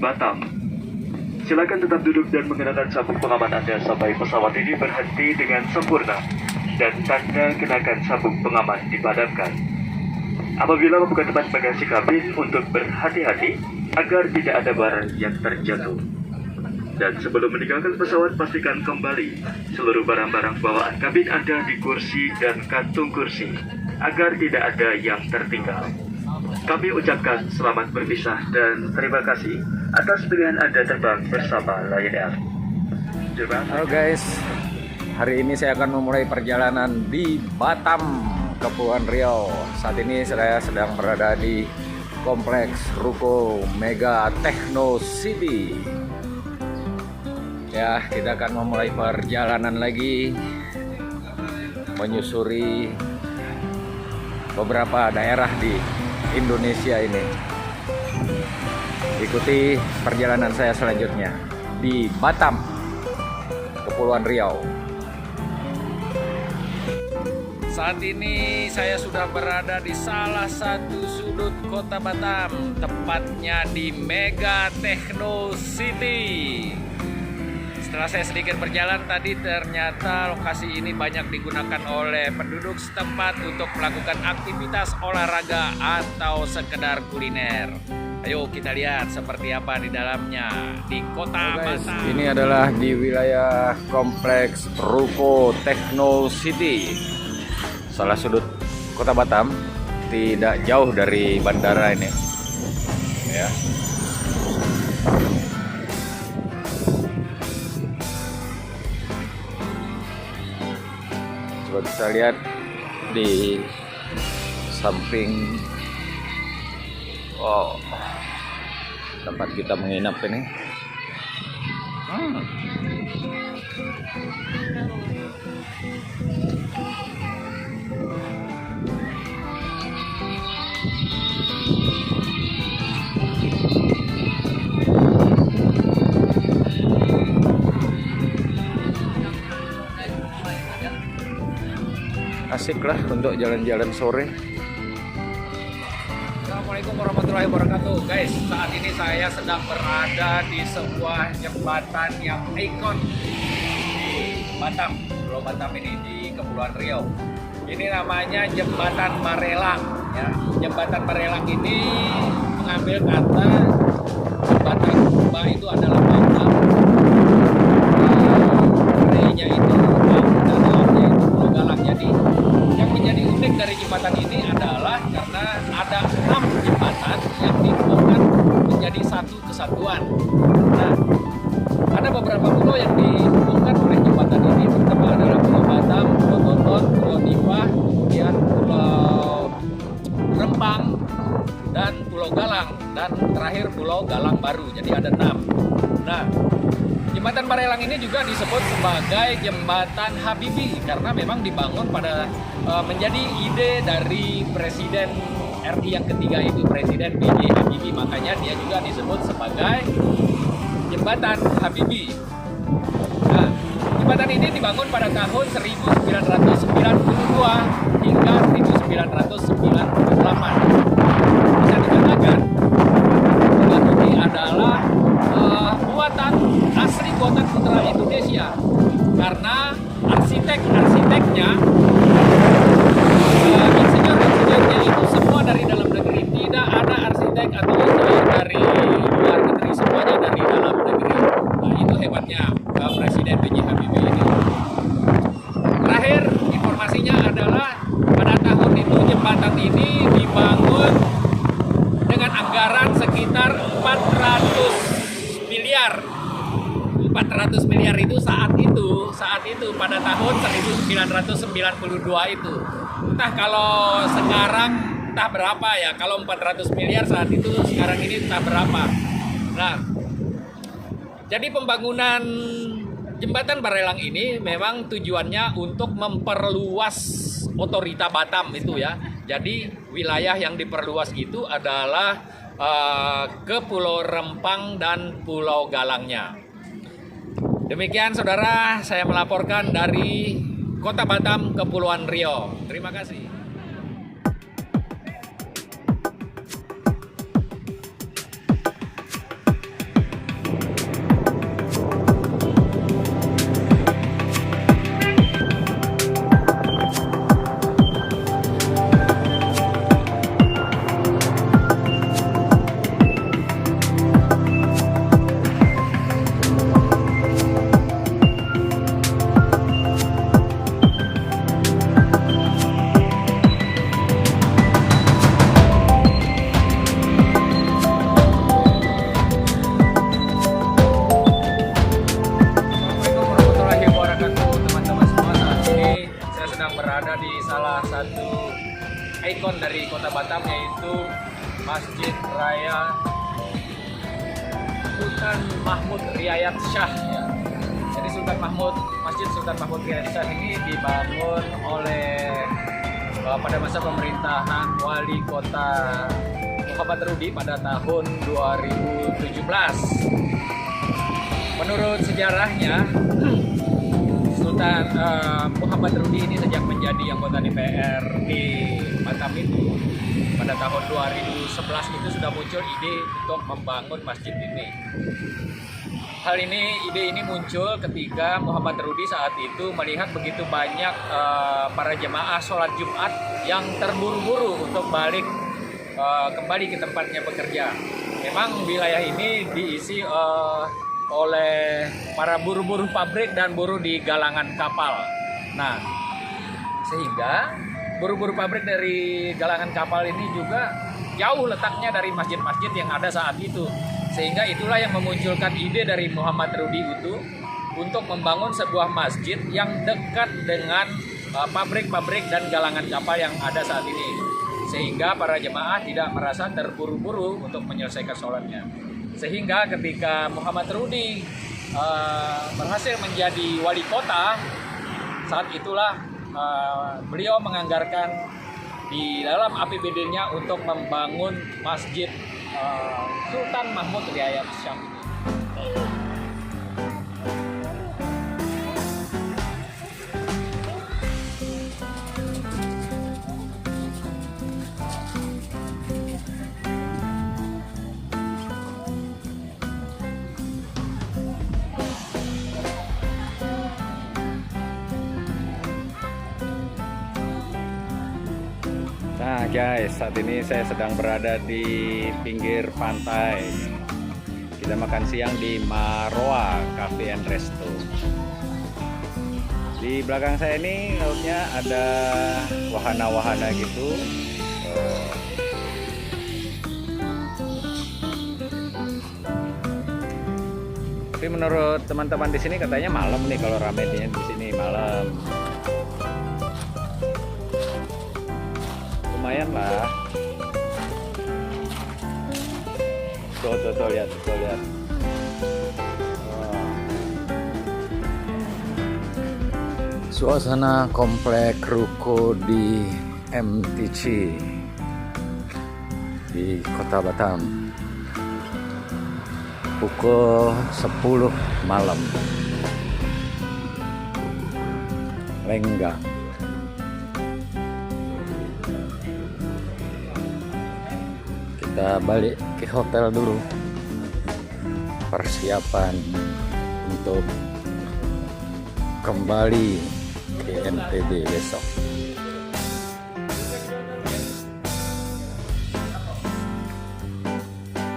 Batam. Silakan tetap duduk dan mengenakan sabuk pengaman Anda sampai pesawat ini berhenti dengan sempurna dan tanda kenakan sabuk pengaman dipadamkan. Apabila membuka tempat bagasi kabin, untuk berhati-hati agar tidak ada barang yang terjatuh. Dan sebelum meninggalkan pesawat, pastikan kembali seluruh barang-barang bawaan kabin Anda di kursi dan kantung kursi agar tidak ada yang tertinggal. Kami ucapkan selamat berpisah dan terima kasih atas pilihan Anda terbang bersama Lion Air. Halo guys, hari ini saya akan memulai perjalanan di Batam, Kepulauan Riau. Saat ini saya sedang berada di Kompleks Ruko Mega Techno City. Ya, kita akan memulai perjalanan lagi menyusuri beberapa daerah di Indonesia ini. Ikuti perjalanan saya selanjutnya di Batam, Kepulauan Riau. Saat ini saya sudah berada di salah satu sudut kota Batam, tepatnya di Mega Techno City. Setelah saya sedikit berjalan tadi, ternyata lokasi ini banyak digunakan oleh penduduk setempat untuk melakukan aktivitas olahraga atau sekedar kuliner. Ayo kita lihat seperti apa di dalamnya di kota Batam. Ini adalah di wilayah Kompleks Ruko Techno City, salah sudut kota Batam, tidak jauh dari bandara ini. Ya. Coba kita lihat di samping, wow, tempat kita menginap ini. Asik lah untuk jalan-jalan sore. Assalamualaikum warahmatullahi wabarakatuh. Guys, saat ini saya sedang berada di sebuah jembatan yang ikon di Batam, Pulau Batam ini, di Kepulauan Riau. Ini namanya Jembatan Barelang. Ya. Jembatan Barelang ini mengambil kata jembatan Ba itu adalah Batam, Re-nya itu Batam, dan Lang-nya itu Pulau Galang. Jadi yang menjadi unik dari jembatan ini adalah karena ada 6 jembatan yang dihubungkan menjadi satu kesatuan. Nah, ada beberapa pulau yang dihubungkan oleh jembatan ini. Pertama adalah Pulau Batam, Pulau Tonton, Pulau Nipah, kemudian Pulau Rempang, dan Pulau Galang, dan terakhir Pulau Galang Baru. Jadi ada 6. Nah, Jembatan Barelang ini juga disebut sebagai Jembatan Habibie karena memang dibangun pada menjadi ide dari Presiden RI yang ketiga, itu Presiden B.J. Habibie. Makanya dia juga disebut sebagai Jembatan Habibie. Nah, jembatan ini dibangun pada tahun 1992 hingga 1998. Bisa dikatakan jembatan ini adalah buatan asli, buatan putra Indonesia, karena arsiteknya insinyur-insinyurnya itu semua dari dalam negeri. Tidak ada arsitek atau insinyur dari luar negeri, semuanya dari dalam negeri. Nah, itu hebatnya Presiden B.J. Habibie ini. Terakhir informasinya adalah pada tahun itu jembatan ini dibangun dengan anggaran sekitar 400 miliar. 400 miliar itu saat itu pada tahun 1992 itu. Entah kalau sekarang entah berapa ya. Kalau 400 miliar saat itu, sekarang ini entah berapa. Nah, jadi pembangunan Jembatan Barelang ini memang tujuannya untuk memperluas otorita Batam itu ya. Jadi wilayah yang diperluas itu adalah ke Pulau Rempang dan Pulau Galangnya. Demikian saudara, saya melaporkan dari Kota Batam, Kepulauan Riau. Terima kasih. salah satu ikon dari kota Batam, yaitu Masjid Raya Sultan Mahmud Riyad Shah ya. Jadi Masjid Sultan Mahmud Riyad Shah ini dibangun oleh pada masa pemerintahan Wali Kota Muhammad Rudi pada tahun 2017. Menurut sejarahnya, Sultan Muhammad Rudi ini sejak menjadi anggota DPR di Batam itu pada tahun 2011 itu sudah muncul ide untuk membangun masjid ini. Ide ini muncul ketika Muhammad Rudi saat itu melihat begitu banyak para jemaah sholat Jumat yang terburu-buru untuk balik kembali ke tempatnya bekerja. Memang wilayah ini diisi oleh para buruh-buruh pabrik dan buruh di galangan kapal. Nah, sehingga buruh-buruh pabrik dari galangan kapal ini juga jauh letaknya dari masjid-masjid yang ada saat itu. Sehingga itulah yang memunculkan ide dari Muhammad Rudi itu untuk membangun sebuah masjid yang dekat dengan pabrik-pabrik dan galangan kapal yang ada saat ini. Sehingga para jemaah tidak merasa terburu-buru untuk menyelesaikan sholatnya. Sehingga ketika Muhammad Rudi berhasil menjadi wali kota, saat itulah beliau menganggarkan di dalam APBD-nya untuk membangun masjid Sultan Mahmud Riyad Shah ini. Nah guys, saat ini saya sedang berada di pinggir pantai. Kita makan siang di Maroa Cafe and Resto. Di belakang saya ini lautnya ada wahana-wahana gitu. Tapi menurut teman-teman di sini katanya malam nih, kalau rame di sini malam. Lumayan lah. Tuh lihat. Suasana komplek ruko di MTC di Kota Batam pukul 10 malam. Lenggang. Kita balik ke hotel dulu, persiapan untuk kembali ke NTB besok.